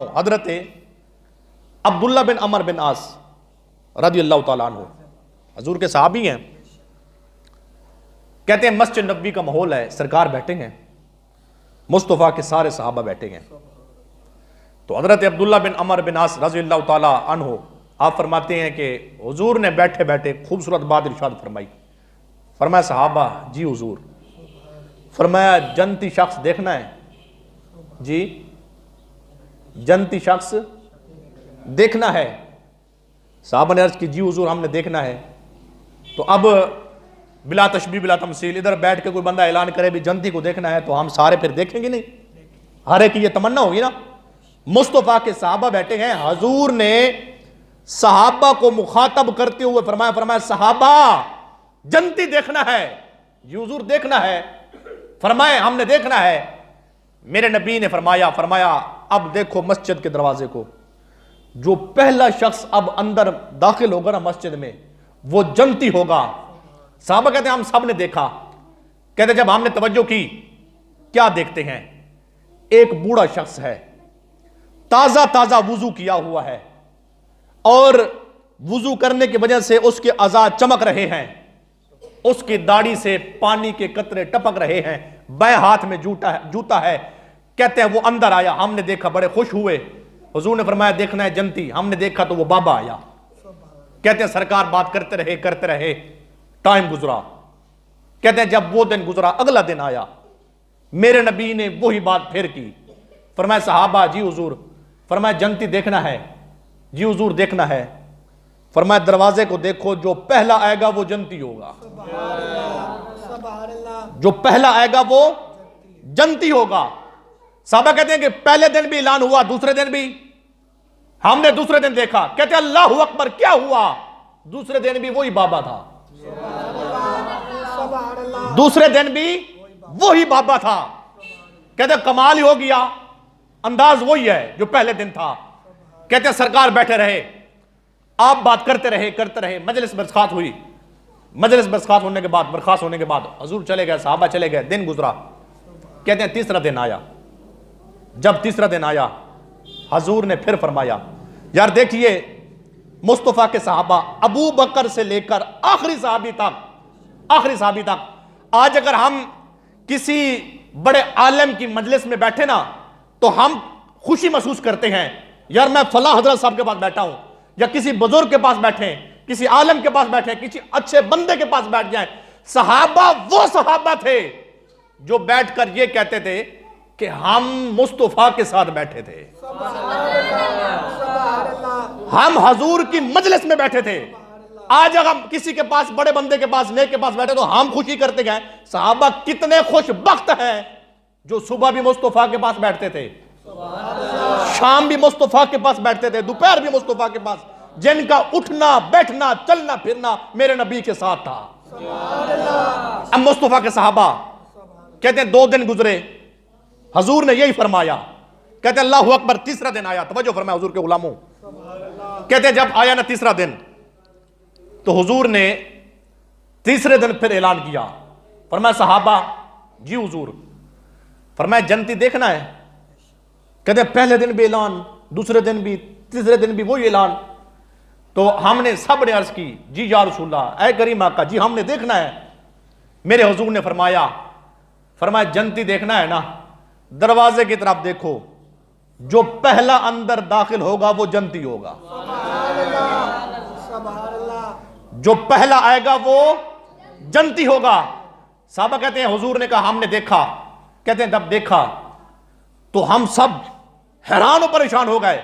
حضرت عبداللہ بن عمر بن عاص رضی اللہ تعالیٰ عنہ حضور کے صحابی ہیں. کہتے ہیں مسجد نبوی کا ماحول ہے، سرکار بیٹھے ہیں، مصطفیٰ کے سارے صحابہ بیٹھے ہیں. تو حضرت عبداللہ بن عمر بن عاص رضی اللہ تعالیٰ عنہ آپ فرماتے ہیں کہ حضور نے بیٹھے بیٹھے خوبصورت بات ارشاد فرمائی. فرمایا صحابہ جی حضور. فرمایا جنتی شخص دیکھنا ہے؟ جی جنتی شخص دیکھنا ہے؟ صحابہ نے عرض کی جی حضور ہم نے دیکھنا ہے. تو اب بلا تشبیہ بلا تمثیل ادھر بیٹھ کے کوئی بندہ اعلان کرے بھی جنتی کو دیکھنا ہے تو ہم سارے پھر دیکھیں گے نہیں؟ ہر ایک کی یہ تمنا ہوگی نا. مصطفیٰ کے صحابہ بیٹھے ہیں، حضور نے صحابہ کو مخاطب کرتے ہوئے فرمایا صحابہ جنتی دیکھنا ہے؟ جی حضور دیکھنا ہے. فرمائے ہم نے دیکھنا ہے. میرے نبی نے فرمایا اب دیکھو مسجد کے دروازے کو، جو پہلا شخص اب اندر داخل ہوگا نا مسجد میں وہ جنتی ہوگا. صحابہ کہتے ہیں ہم سب نے دیکھا. کہتے جب ہم نے توجہ کی کیا دیکھتے ہیں؟ ایک بوڑھا شخص ہے، تازہ وضو کیا ہوا ہے اور وضو کرنے کی وجہ سے اس کے اعضاء چمک رہے ہیں، اس کی داڑھی سے پانی کے قطرے ٹپک رہے ہیں، بائیں ہاتھ میں جوتا ہے. کہتے ہیں وہ اندر آیا، ہم نے دیکھا بڑے خوش ہوئے. حضور نے فرمایا دیکھنا ہے جنتی؟ ہم نے دیکھا تو وہ بابا آیا. کہتے ہیں سرکار بات کرتے رہے ٹائم گزرا. کہتے ہیں جب وہ دن گزرا اگلا دن آیا، میرے نبی نے وہی بات پھر کی. فرمایا صحابہ جی حضور. فرمایا جنتی دیکھنا ہے؟ جی حضور دیکھنا ہے. فرمایا دروازے کو دیکھو، جو پہلا آئے گا وہ جنتی ہوگا. جو پہلا آئے گا وہ جنتی ہوگا. صحابہ کہتے ہیں کہ پہلے دن بھی اعلان ہوا، دوسرے دن بھی ہم نے دوسرے دن دیکھا. کہتے ہیں اللہ اکبر کیا ہوا؟ دوسرے دن بھی وہی بابا تھا. دوسرے دن بھی وہی بابا تھا. کہتے ہیں کمال ہی ہو گیا، انداز وہی ہے جو پہلے دن تھا. کہتے ہیں سرکار بیٹھے رہے، آپ بات کرتے رہے. مجلس برخاست ہوئی. مجلس برخاست ہونے کے بعد حضور چلے گئے، صحابہ چلے گئے، دن گزرا. کہتے ہیں تیسرا دن آیا. جب تیسرا دن آیا حضور نے پھر فرمایا یار دیکھیے مصطفیٰ کے صحابہ ابو بکر سے لے کر آخری صحابی تک آج اگر ہم کسی بڑے عالم کی مجلس میں بیٹھے نا تو ہم خوشی محسوس کرتے ہیں یار میں فلاں حضرت صاحب کے پاس بیٹھا ہوں، یا کسی بزرگ کے پاس بیٹھیں، کسی عالم کے پاس بیٹھیں، کسی اچھے بندے کے پاس بیٹھ جائیں. صحابہ وہ صحابہ تھے جو بیٹھ کر یہ کہتے تھے کہ ہم مصطفیٰ کے ساتھ بیٹھے تھے، ہم حضور کی مجلس میں بیٹھے تھے. آج اگر ہم کسی کے پاس بڑے بندے کے پاس نیک کے پاس بیٹھے تو ہم خوشی کرتے گئے. صحابہ کتنے خوش بخت ہیں جو صبح بھی مصطفیٰ کے پاس بیٹھتے تھے، شام بھی مصطفیٰ کے پاس بیٹھتے تھے، دوپہر بھی مصطفیٰ کے پاس، جن کا اٹھنا بیٹھنا چلنا پھرنا میرے نبی کے ساتھ تھا. اب مصطفیٰ کے صحابہ کہتے ہیں 2 دن گزرے، حضور نے یہی فرمایا. کہتے ہیں اللہ اکبر تیسرا دن آیا. توجہ فرمایا حضور کے غلاموں. کہتے ہیں جب آیا نا تیسرا دن تو حضور نے تیسرے دن پھر اعلان کیا. فرمایا صحابہ جی حضور. فرمایا جنتی دیکھنا ہے؟ کہتے ہیں پہلے دن بھی اعلان، دوسرے دن بھی، تیسرے دن بھی وہی اعلان. تو ہم نے سب نے عرض کی جی یا رسول اللہ اے کریم آقا جی ہم نے دیکھنا ہے. میرے حضور نے فرمایا جنتی دیکھنا ہے نا؟ دروازے کی طرف دیکھو، جو پہلا اندر داخل ہوگا وہ جنتی ہوگا. جو پہلا آئے گا وہ جنتی ہوگا. صحابہ کہتے ہیں حضور نے کہا ہم نے دیکھا. کہتے ہیں جب دیکھا تو ہم سب حیران و پریشان ہو گئے،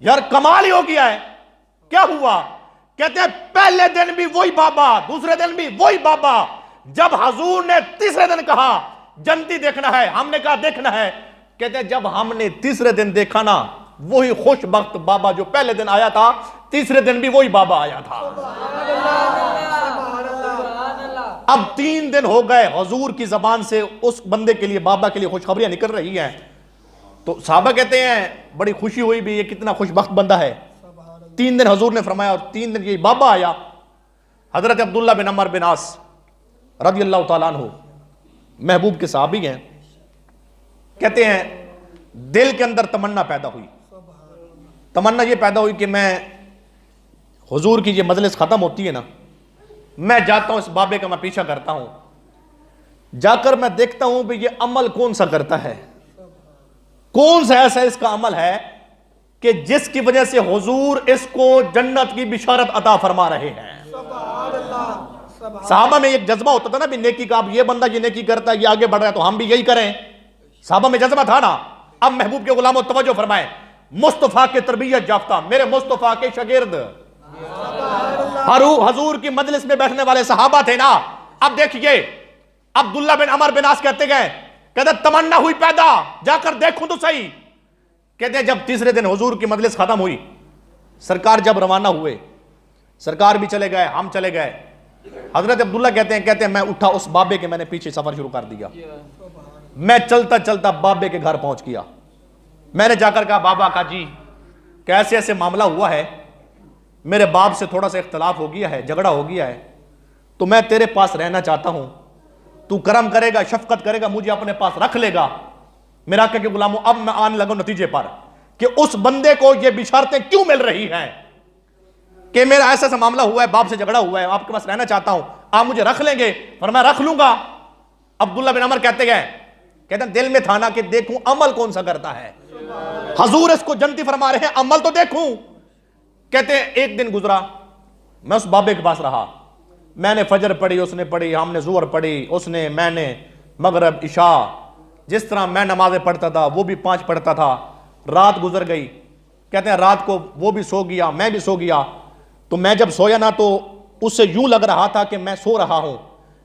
یار کمال ہی ہو گیا ہے. کیا ہوا؟ کہتے ہیں پہلے دن بھی وہی بابا، دوسرے دن بھی وہی بابا. جب حضور نے تیسرے دن کہا جنتی دیکھنا ہے، ہم نے کہا دیکھنا ہے. کہتے ہیں جب ہم نے تیسرے دن دیکھا نا وہی خوش بخت بابا جو پہلے دن آیا تھا تیسرے دن بھی وہی بابا آیا تھا. اب 3 دن ہو گئے حضور کی زبان سے اس بندے کے لیے بابا کے لیے خوشخبریاں نکل رہی ہیں. تو صحابہ کہتے ہیں بڑی خوشی ہوئی بھی یہ کتنا خوش بخت بندہ ہے. 3 دن حضور نے فرمایا اور 3 دن یہ بابا آیا. حضرت عبداللہ بن عمر بن عاص رضی اللہ تعالیٰ عنہ محبوب کے صحابی ہیں. کہتے ہیں دل کے اندر تمنا پیدا ہوئی तमन्ना ये पैदा हुई कि मैं हुजूर की ये मजलिस ख़त्म होती है ना, मैं जाता हूँ इस बाबे का मैं पीछा करता हूँ, जाकर मैं देखता हूँ भी ये अमल कौन सा करता है, कौन सा ऐसा इसका अमल है कि जिसकी वजह से हुजूर इसको जन्नत की बिशारत अता फरमा रहे हैं। सहाबा में एक जज्बा होता था ना भी नेकी का, अब ये बंदा ये नेकी करता है, ये आगे बढ़ रहा है तो हम भी यही करें। सहाबा में जज्बा था ना। अब महबूब के गुलामों तवज्जो फरमाएं, मुस्तफा के तरबियत याफ्ता मेरे मुस्तफा के शागिर्द हुजूर की मजलिस में बैठने वाले सहाबा थे ना। अब देखिए अब्दुल्ला बिन अमर बिन आस कहते गए, कहते तमन्ना हुई पैदा, जाकर देखूं तो सही। कहते हैं जब तीसरे दिन हुजूर की मजलिस खत्म हुई, सरकार जब रवाना हुए, सरकार भी चले गए, हम चले गए। हजरत अब्दुल्ला कहते हैं मैं उठा उस बाबे के, मैंने पीछे सफर शुरू कर दिया। मैं चलता चलता बाबे के घर पहुंच गया। मैंने जाकर कहा बाबा का जी कैसे ऐसे मामला हुआ है, मेरे बाप से थोड़ा सा इख्तलाफ हो गया है, झगड़ा हो गया है, तो मैं तेरे पास रहना चाहता हूं, तू करम करेगा, शफकत करेगा, मुझे अपने पास रख लेगा। मेरा आका के गुलामों अब मैं आने लगा नतीजे पर कि उस बंदे को ये बिशारतें क्यों मिल रही हैं कि मेरा ऐसा ऐसा मामला हुआ है, बाप से झगड़ा हुआ है, आपके पास रहना चाहता हूं, आप मुझे रख लेंगे? और मैं रख लूंगा। अब्दुल्ला बिन अमर कहते हैं दिल में था ना कि देखूं अमल कौन सा करता है, हुजूर इसको जन्नती फरमा रहे हैं, अमल तो देखूं। कहते हैं एक दिन गुजरा, मैं उस बाबे के पास रहा, मैंने फजर पढ़ी, उसने पढ़ी, हमने ज़ोहर पढ़ी, उसने, मैंने मगरिब इशा, जिस तरह मैं नमाजें पढ़ता था वो भी 5 पढ़ता था। रात गुजर गई, कहते हैं रात को वो भी सो गया, मैं भी सो गया। तो मैं जब सोया ना तो उससे यूं लग रहा था कि मैं सो रहा हूं,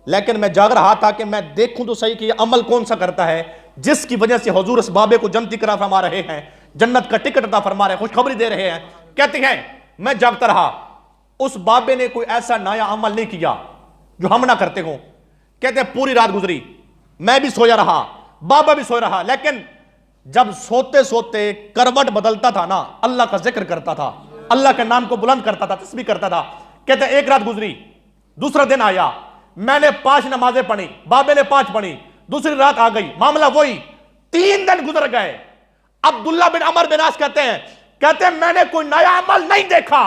लेकिन मैं जाग रहा था कि मैं देखूं तो सही कि ये अमल कौन सा करता है जिसकी वजह से हुजूर इस बाबे को जन्नती करार फरमा रहे हैं, जन्नत का टिकट अता फरमा रहे हैं, खुशखबरी दे रहे हैं। कहते हैं मैं जागता रहा, उस बाबे ने कोई ऐसा नया अमल नहीं किया जो हम ना करते हो। कहते हैं पूरी रात गुजरी, मैं भी सोया रहा, बाबा भी सोया रहा, लेकिन जब सोते सोते करवट बदलता था ना, अल्लाह का जिक्र करता था, अल्लाह के नाम को बुलंद करता था, तस्बीह करता था। कहते हैं एक रात गुजरी, दूसरा दिन आया, मैंने 5 नमाजें पढ़ी, बाबे ने 5 पढ़ी, दूसरी रात आ गई, मामला वही, 3 दिन गुजर गए। अब्दुल्ला बिन अमर बिन आस कहते हैं मैंने कोई नया अमल नहीं देखा,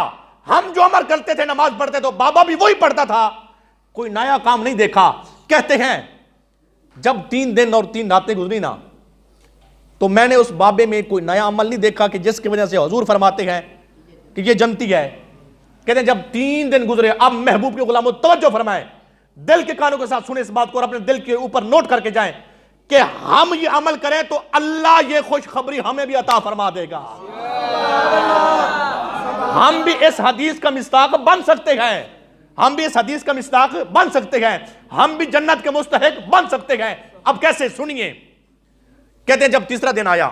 हम जो अमल करते थे, नमाज पढ़ते तो बाबा भी वही पढ़ता था, कोई नया काम नहीं देखा। कहते हैं जब 3 दिन और 3 रातें गुजरी ना, तो मैंने उस बाबे में कोई नया अमल नहीं देखा कि जिसकी वजह से हुजूर फरमाते हैं कि ये जन्नती है। कहते हैं जब 3 दिन गुजरे, अब महबूब के गुलामों तवज्जो फरमाएं, दिल के कानों के साथ सुने इस बात को और अपने दिल के ऊपर नोट करके जाएं कि हम ये अमल करें तो अल्लाह ये खुशखबरी हमें भी अता फरमा देगा। हम भी इस हदीस का मिस्ताक बन सकते हैं, हम भी इस हदीस का मिस्ताक बन सकते हैं, हम भी जन्नत के मुस्तहिक बन सकते हैं। अब कैसे, सुनिए। कहते हैं जब तीसरा दिन आया,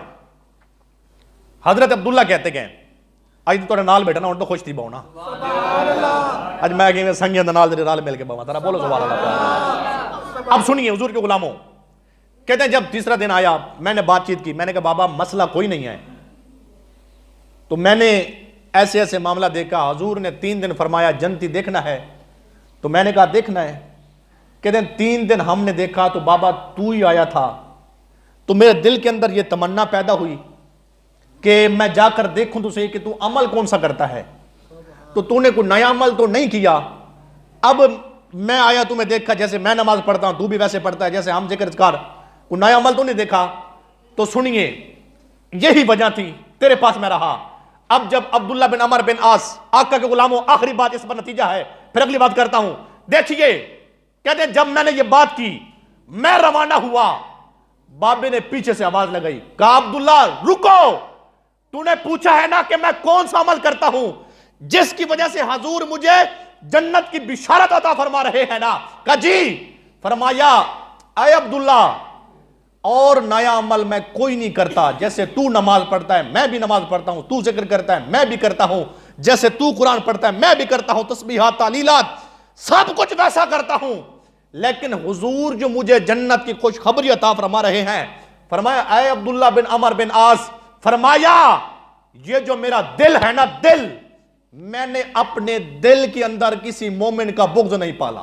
हजरत अब्दुल्ला कहते गए आज तो नाल बैठा ना, तो खुश थी बहुना, आज मैं संगे नाल नाल मिल के बाबा तारा बोलो सुभान अल्लाह। अब सुनिए हुजूर के गुलामों, कहते हैं जब तीसरा दिन आया, मैंने बातचीत की, मैंने कहा बाबा मसला कोई नहीं है, तो मैंने ऐसे ऐसे मामला देखा, हुजूर ने 3 दिन फरमाया जन्नती देखना है, तो मैंने कहा देखना है। कहते हैं 3 दिन हमने देखा तो बाबा तू ही आया था, तो मेरे दिल के अंदर यह तमन्ना पैदा हुई कि मैं जाकर देखूं तो सही कि तू अमल कौन सा करता है। तो तूने कोई नया अमल तो नहीं किया। अब मैं आया, तुम्हें देखा, जैसे मैं नमाज पढ़ता हूं तू भी वैसे पढ़ता है, जैसे हम जिक्र, कोई नया अमल तो नहीं देखा। तो सुनिए, यही वजह थी तेरे पास मैं रहा। अब जब अब्दुल्ला बिन अमर बिन आस, आका के गुलामों, आखिरी बात इस पर नतीजा है, फिर अगली बात करता हूं। देखिए, कहते हैं जब मैंने ये बात की, मैं रवाना हुआ, बाबे ने पीछे से आवाज लगाई, कहा अब्दुल्ला रुको, तूने पूछा है ना कि मैं कौन सा अमल करता हूं जिसकी वजह से हुजूर मुझे जन्नत की बिशारत अता फरमा रहे हैं ना? कहा जी। फरमाया ऐ अब्दुल्ला, और नया अमल मैं कोई नहीं करता, जैसे तू नमाज पढ़ता है मैं भी नमाज पढ़ता हूं, तू जिक्र करता है मैं भी करता हूं, जैसे तू कुरान पढ़ता है मैं भी करता हूं, तस्बीहात, तालीलात, सब कुछ वैसा करता हूं। लेकिन हुजूर जो मुझे जन्नत की खुशखबरी अता फरमा रहे हैं, फरमाया ऐ अब्दुल्ला बिन अमर बिन आस, फरमाया ये जो मेरा दिल है ना, दिल, मैंने अपने दिल के अंदर किसी मोमिन का बुग़्ज़ नहीं पाला।